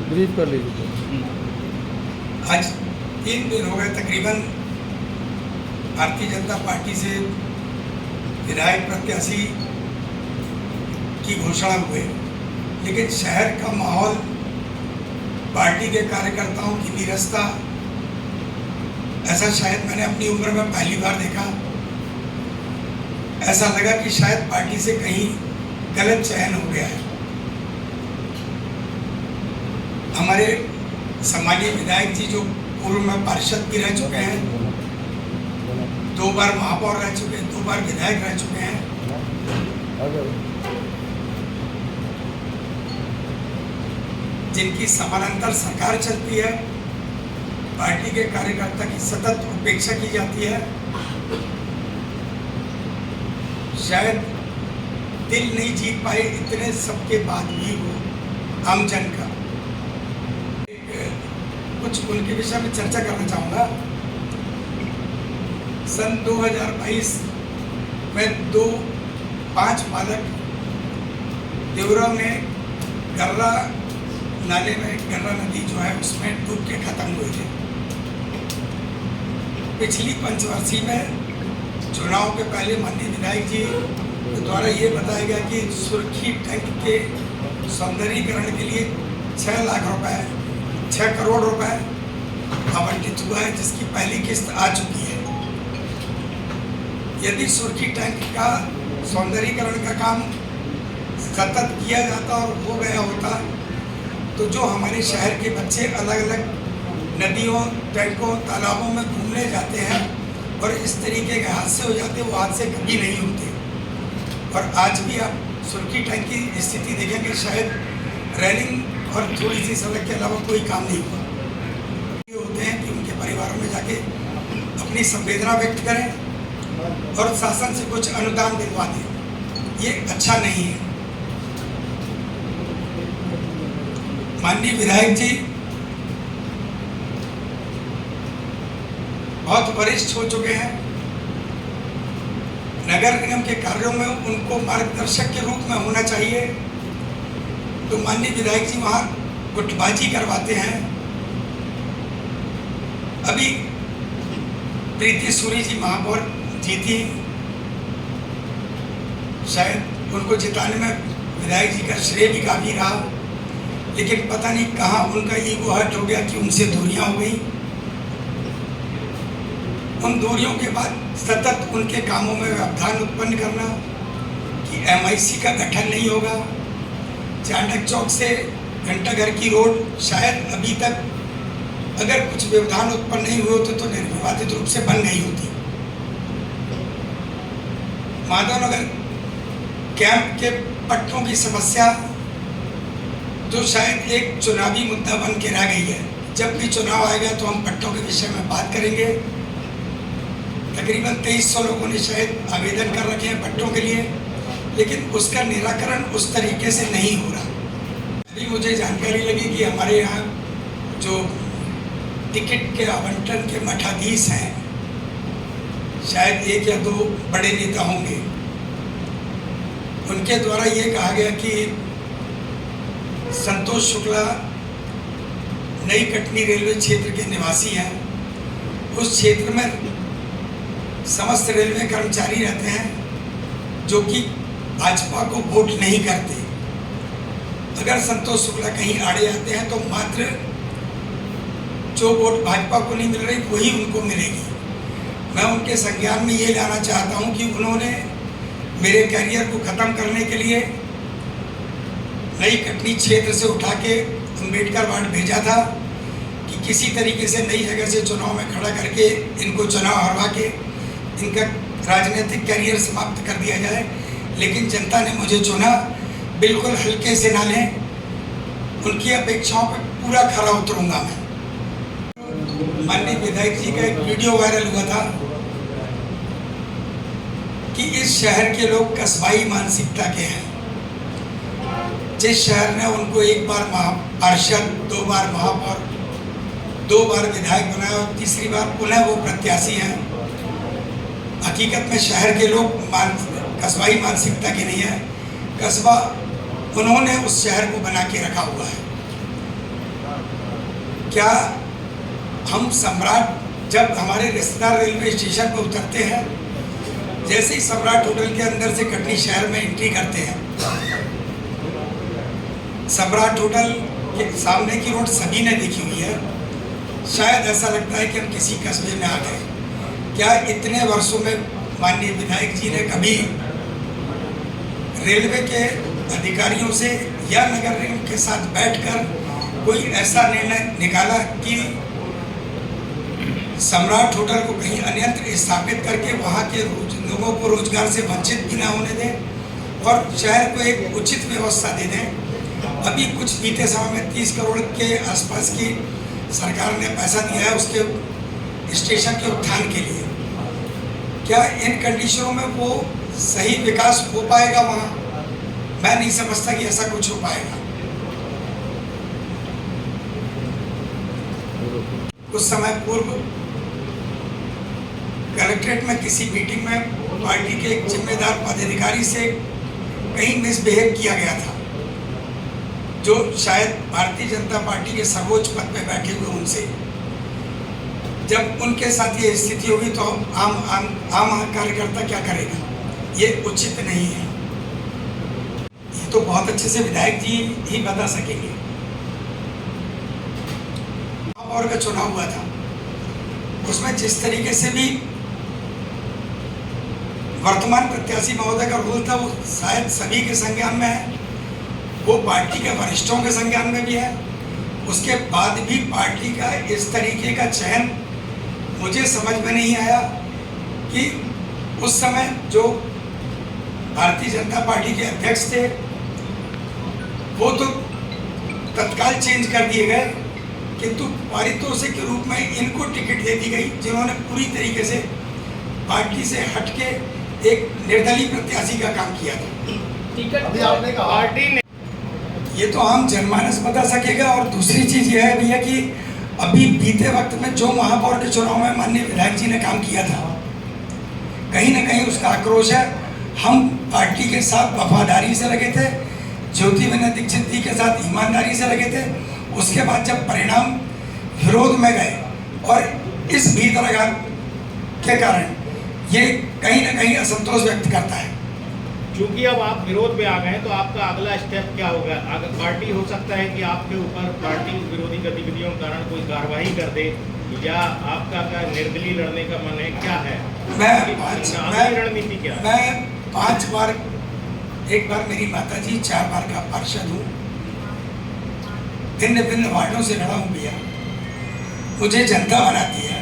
Brief कर लीजिए। आज 3 दिन हो गए तकरीबन भारतीय जनता पार्टी से विधायक प्रत्याशी की घोषणा हुए, लेकिन शहर का माहौल, पार्टी के कार्यकर्ताओं की नीरसता, ऐसा शायद मैंने अपनी उम्र में पहली बार देखा। ऐसा लगा कि शायद पार्टी से कहीं गलत चयन हो गया है। हमारे सम्मानीय विधायक जी जो पूर्व में पार्षद भी रह चुके हैं, 2 बार महापौर रह चुके हैं, 2 बार विधायक रह चुके हैं, जिनकी समानांतर सरकार चलती है, पार्टी के कार्यकर्ता की सतत उपेक्षा की जाती है, शायद दिल नहीं जीत पाए। इतने सबके बाद भी वो आमजन का कुछ उनके विषय में चर्चा करना चाहूँगा। सन 2022 में 5 बालक देवरा में गर्रा नाले में, गर्रा नदी जो है उसमें डूब के खत्म हुए थे। पिछली पंचवर्षीय में चुनाव के पहले माननीय विधायक जी के द्वारा ये बताया गया कि सुर्खी टैंक के सौंदर्यीकरण के लिए 6 करोड़ रुपए आवंटित हुआ है, जिसकी पहली किस्त आ चुकी है। यदि सुर्खी टैंक का सौंदर्यीकरण का काम सतत किया जाता और हो गया होता, तो जो हमारे शहर के बच्चे अलग अलग नदियों, टैंकों, तालाबों में घूमने जाते हैं और इस तरीके के हादसे हो जाते, वो हादसे कभी नहीं होते। और आज भी आप सुर्खी टैंक की स्थिति देखेंगे, शायद रेलिंग और थोड़ी सी सड़क के अलावा कोई काम नहीं हुआ। ये होते हैं कि उनके परिवारों में जाके अपनी संवेदना व्यक्त करें और शासन से कुछ अनुदान दिलवा दें। ये अच्छा नहीं है। माननीय विधायक जी बहुत वरिष्ठ हो चुके हैं। नगर निगम के कार्यों में उनको मार्गदर्शक के रूप में होना चाहिए, तो माननीय विधायक जी वहाँ गुटबाजी करवाते हैं। अभी प्रीति सूरी जी महापौर जीती, शायद उनको जिताने में विधायक जी का श्रेय भी काफ़ी रहा, लेकिन पता नहीं कहाँ उनका ईगो हर्ट हो गया कि उनसे दूरियां हो गई। उन दूरियों के बाद सतत उनके कामों में व्यवधान उत्पन्न करना कि MIC का गठन नहीं होगा। चाणक्य चौक से घंटाघर की रोड शायद अभी तक अगर कुछ व्यवधान उत्पन्न नहीं हुए होते तो निर्विवादित रूप से बन गई होती। माधवनगर कैंप के पट्टों की समस्या जो शायद एक चुनावी मुद्दा बन के रह गई है। जब भी चुनाव आएगा तो हम पट्टों के विषय में बात करेंगे। तकरीबन 2300 लोगों ने शायद आवेदन कर रखे हैं पट्टों के लिए, लेकिन उसका निराकरण उस तरीके से नहीं हो रहा। अभी मुझे जानकारी लगी कि हमारे यहाँ जो टिकट के आवंटन के मठाधीश हैं, शायद 1 या 2 बड़े नेता होंगे, उनके द्वारा ये कहा गया कि संतोष शुक्ला नई कटनी रेलवे क्षेत्र के निवासी हैं। उस क्षेत्र में समस्त रेलवे कर्मचारी रहते हैं जो कि भाजपा को वोट नहीं करते। अगर संतोष शुक्ला कहीं आड़े आते हैं तो मात्र जो वोट भाजपा को नहीं मिल रही वही उनको मिलेगी। मैं उनके संज्ञान में ये लाना चाहता हूँ कि उन्होंने मेरे कैरियर को ख़त्म करने के लिए नई कटनी क्षेत्र से उठा के अम्बेडकर वार्ड भेजा था कि किसी तरीके से नई जगह से चुनाव में खड़ा करके इनको चुनाव हरवा के इनका राजनीतिक कैरियर समाप्त कर दिया जाए। लेकिन जनता ने मुझे चुना, बिल्कुल हल्के से ना लें, उनकी अपेक्षाओं पर पूरा खरा उतरूंगा मैं। माननीय विधायक जी का एक वीडियो वायरल हुआ था कि इस शहर के लोग कस्बाई मानसिकता के हैं। जिस शहर ने उनको 1 बार पार्षद, 2 बार महापौर, 2 बार विधायक बनाया और तीसरी बार पुनः वो प्रत्याशी हैं। हकीकत में शहर के लोग कस्बाई मानसिकता के नहीं है। कस्बा उन्होंने उस शहर को बना के रखा हुआ है। क्या हम सम्राट जब हमारे रिश्तेदार रेलवे स्टेशन पर उतरते हैं, जैसे ही सम्राट होटल के अंदर से कटनी शहर में एंट्री करते हैं, सम्राट होटल के सामने की रोड सभी ने देखी हुई है, शायद ऐसा लगता है कि हम किसी कस्बे में आ गए। क्या इतने वर्षों में माननीय विधायक जी ने कभी रेलवे के अधिकारियों से या नगर निगम के साथ बैठकर कोई ऐसा निर्णय निकाला कि सम्राट होटल को कहीं अन्यत्र स्थापित करके वहाँ के लोगों को रोजगार से वंचित भी ना होने दें और शहर को एक उचित व्यवस्था दे दें? अभी कुछ बीते समय में 30 करोड़ के आसपास की सरकार ने पैसा दिया है उसके स्टेशन के उत्थान के लिए। क्या इन कंडीशनों में वो सही विकास हो पाएगा वहाँ? मैं नहीं समझता कि ऐसा कुछ हो पाएगा। कुछ समय पूर्व कलेक्ट्रेट में किसी मीटिंग में पार्टी के एक जिम्मेदार पदाधिकारी से कहीं मिसबिहेव किया गया था, जो शायद भारतीय जनता पार्टी के सर्वोच्च पद पे बैठे हुए उनसे। जब उनके साथ ये स्थिति होगी तो आम कार्यकर्ता क्या करेगा? ये उचित नहीं है। ये तो बहुत अच्छे से विधायक जी ही बता सकेंगे। और का चुनाव हुआ था, उसमें जिस तरीके से भी वर्तमान प्रत्याशी महोदय का रोल था वो शायद सभी के संज्ञान में है, वो पार्टी के वरिष्ठों के संज्ञान में भी है। उसके बाद भी पार्टी का इस तरीके का चयन मुझे समझ में नहीं आया कि उस समय जो भारतीय जनता पार्टी के अध्यक्ष थे वो तो तत्काल चेंज कर दिए गए, किंतु पारितोषिक के रूप में इनको टिकट दे दी गई, जिन्होंने पूरी तरीके से पार्टी से हटके एक निर्दलीय प्रत्याशी का काम किया था। टिकट अभी आपने कहा पार्टी ने, ये तो आम जनमानस बता सकेगा। और दूसरी चीज यह है भैया कि अभी बीते वक्त में जो महापौर के चुनाव में माननीय विधायक जी ने काम किया था, कहीं ना कहीं उसका आक्रोश है। हम पार्टी के साथ वफादारी से लगे थे, ज्योतिर्मय दीक्षित जी के साथ ईमानदारी से लगे थे। उसके बाद जब परिणाम विरोध में गए और इस भीतराघात के कारण ये कहीं ना कहीं असंतोष व्यक्त करता है। क्योंकि अब आप विरोध में आ गए हैं तो आपका अगला स्टेप क्या होगा? अगर पार्टी हो सकता है कि आपके ऊपर पार्टी विरोधी गतिविधियों के कारण कोई कार्रवाई कर दे, या आपका क्या निर्दलीय लड़ने का मन है? क्या है रणनीति? क्या मैं 5 बार, एक बार मेरी माता जी 4 बार का पार्षद हूँ, भिन्न भिन्न वार्डों से लड़ा हूँ भैया। मुझे जनता बनाती है।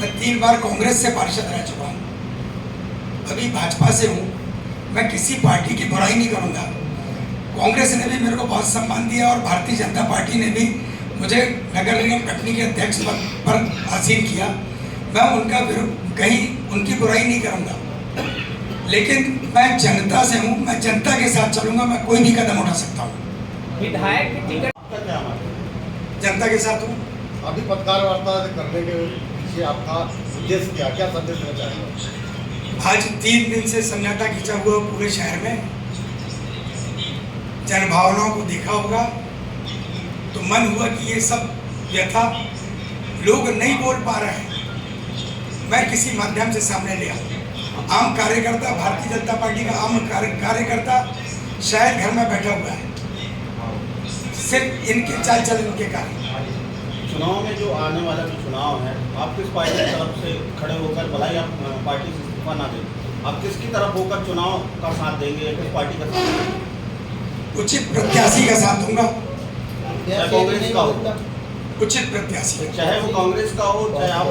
मैं 3 बार कांग्रेस से पार्षद रह चुका हूँ, अभी भाजपा से हूँ। मैं किसी पार्टी की बुराई नहीं करूँगा। कांग्रेस ने भी मेरे को बहुत सम्मान दिया और भारतीय जनता पार्टी ने भी मुझे नगर निगम कटनी के अध्यक्ष पद पर आसीन किया। मैं उनका कहीं उनकी बुराई नहीं करूँगा, लेकिन मैं जनता से हूँ, मैं जनता के साथ चलूँगा। मैं कोई भी कदम उठा सकता हूँ। विधायक की टिकट जनता के साथ हूँ। अभी पत्रकार वार्ता करने के पीछे आपका उद्देश्य क्या संदेश देना चाहेंगे? आज 3 दिन से सन्नाटा खिंचा हुआ पूरे शहर में, जनभावनाओं को देखा होगा तो मन हुआ कि ये सब व्यथा लोग नहीं बोल पा रहे हैं, मैं किसी माध्यम से सामने ले आऊं। आम कार्यकर्ता, भारतीय जनता पार्टी का आम कार्यकर्ता शायद घर में बैठा हुआ है, सिर्फ इनके चाल चलन के कारण। चुनाव में जो आने वाला जो चुनाव है, आप किस पार्टी की तरफ से खड़े होकर, भला ही आप पार्टी से इस्तीफा ना दें, आप किसकी तरफ होकर चुनाव का साथ देंगे? किस पार्टी का साथ देंगे? उचित प्रत्याशी का साथ दूंगा। चाहे कांग्रेस का हो, उचित प्रत्याशी, चाहे वो कांग्रेस का हो, चाहे आप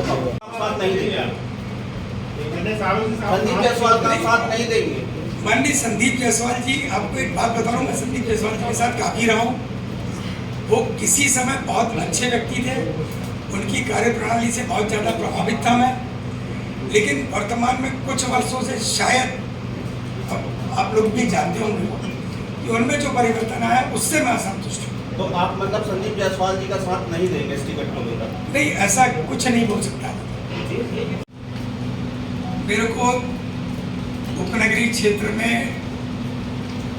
साथ नहीं देंगे। संदीप जायसवाल का साथ नहीं देंगे। माननीय संदीप जायसवाल जी, आपको एक बात बता रहा हूँ, मैं संदीप जायसवाल जी के साथ काफ़ी रहा हूँ। वो किसी समय बहुत अच्छे व्यक्ति थे, उनकी कार्यप्रणाली से बहुत ज़्यादा प्रभावित था मैं, लेकिन वर्तमान में कुछ वर्षों से शायद आप लोग भी जानते होंगे कि उनमें जो परिवर्तन आया उससे मैं असंतुष्ट हूँ। तो आप मतलब संदीप जायसवाल जी का साथ नहीं देंगे इस टिकट को लेकर? नहीं, ऐसा कुछ नहीं बोल सकता। मेरे को उपनगरीय क्षेत्र में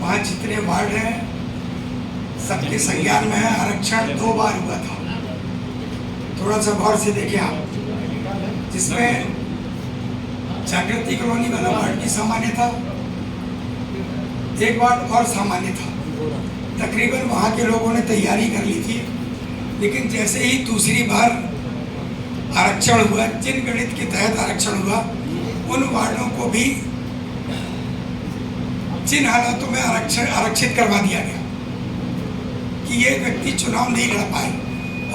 वहाँ जितने वार्ड हैं सबके संज्ञान में है। आरक्षण 2 बार हुआ था, थोड़ा सा गौर से देखें आप, जिसमें जागृति कॉलोनी वाला वार्ड भी सामान्य था, एक वार्ड और सामान्य था। तकरीबन वहाँ के लोगों ने तैयारी कर ली थी, लेकिन जैसे ही दूसरी बार आरक्षण हुआ, जिन गणित के तहत आरक्षण हुआ, उन वार्डों को भी जिन हालातों में आरक्षित करवा दिया गया कि ये व्यक्ति चुनाव नहीं लड़ पाए,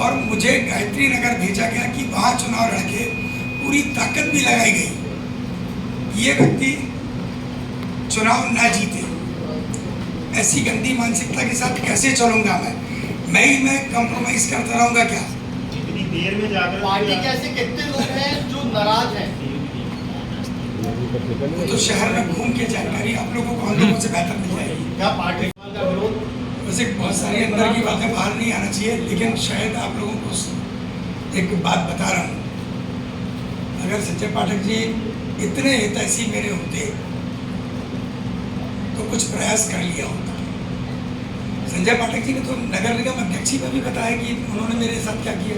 और मुझे गायत्री नगर भेजा गया कि वहाँ चुनाव लड़के पूरी ताकत भी लगाई गई कि ये व्यक्ति चुनाव ना जीते। ऐसी गंदी मानसिकता के साथ कैसे चलूंगा मैं कंप्रोमाइज करता रहूंगा क्या? इतनी देर में जाकर पार्टी के ऐसे कितने लोग हैं जो नाराज हैं? तो शहर में घूम के जानकारी आप लोगों को हम लोगों से बेहतर मिल जाएगी। क्या पार्टी का विरोध? वैसे बहुत सारी अंदर की बातें बाहर नहीं आना चाहिए, लेकिन शायद आप लोगों को एक बात बता रहा हूँ, अगर संजय पाठक जी इतने हितैषी मेरे होते तो कुछ प्रयास कर लिया होता। संजय पाठक जी ने तो नगर निगम अध्यक्ष में भी बताया कि उन्होंने मेरे साथ क्या किया,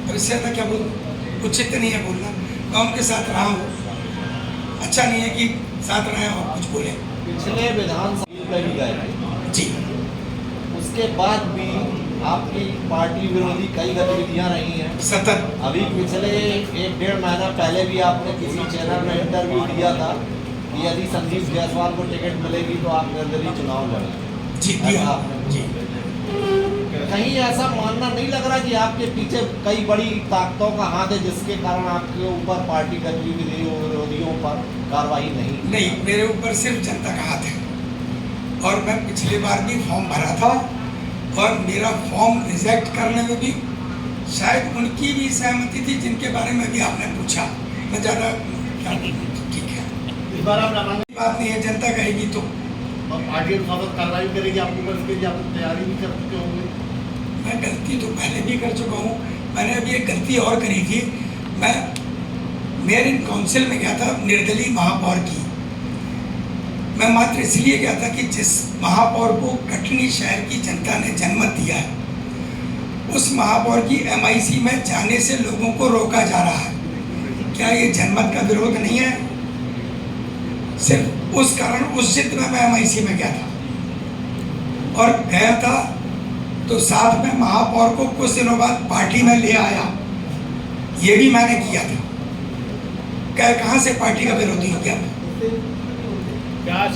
और इससे ज़्यादा क्या बोलूँ? उचित नहीं है बोलना। मैं उनके साथ रहा हूँ, अच्छा नहीं है कि साथ रहे और कुछ बोले। पिछले विधानसभा में भी गए जी, उसके बाद भी आपकी पार्टी विरोधी कई गतिविधियां रही हैं। सतत अभी पिछले 1-1.5 महीना पहले भी आपने किसी चैनल में इंटरव्यू दिया था कि यदि संदीप जायसवाल को टिकट मिलेगी तो आप निर्दलीय चुनाव लड़ेंगे। जी दिया जी। कहीं ऐसा मानना नहीं लग रहा कि आपके पीछे कई बड़ी ताकतों का हाथ है जिसके कारण आपके ऊपर पार्टी गतिविधियों विरोधियों पर कार्रवाई नहीं? मेरे ऊपर सिर्फ जनता का हाथ है, और मैं पिछली बार भी फॉर्म भरा था, और मेरा फॉर्म रिजेक्ट करने में भी शायद उनकी भी सहमति थी, जिनके बारे में भी आपने पूछा। मैं ज़्यादा क्या ठीक है, इस बार आप नामांकन बात नहीं है, जनता कहेगी तो। और पार्टी अनुसार कार्रवाई करेगी आपके ऊपर, इसके लिए आप तैयारी भी कर चुके होंगे। मैं गलती तो पहले भी कर चुका हूँ, मैंने अभी एक गलती और करी थी। मैं मेयर इन काउंसिल में गया था निर्दलीय महापौर की। मैं मात्र इसलिए गया था कि जिस महापौर को कटनी शहर की जनता ने जनमत दिया है, उस महापौर की MIC में जाने से लोगों को रोका जा रहा है। क्या ये जनमत का विरोध नहीं है? सिर्फ उस कारण, उस जिद में मैं MIC में गया था, और गया था तो साथ में महापौर को कुछ दिनों बाद पार्टी में ले आया। ये भी मैंने किया था। कहाँ से पार्टी का विरोधी हो गया? क्या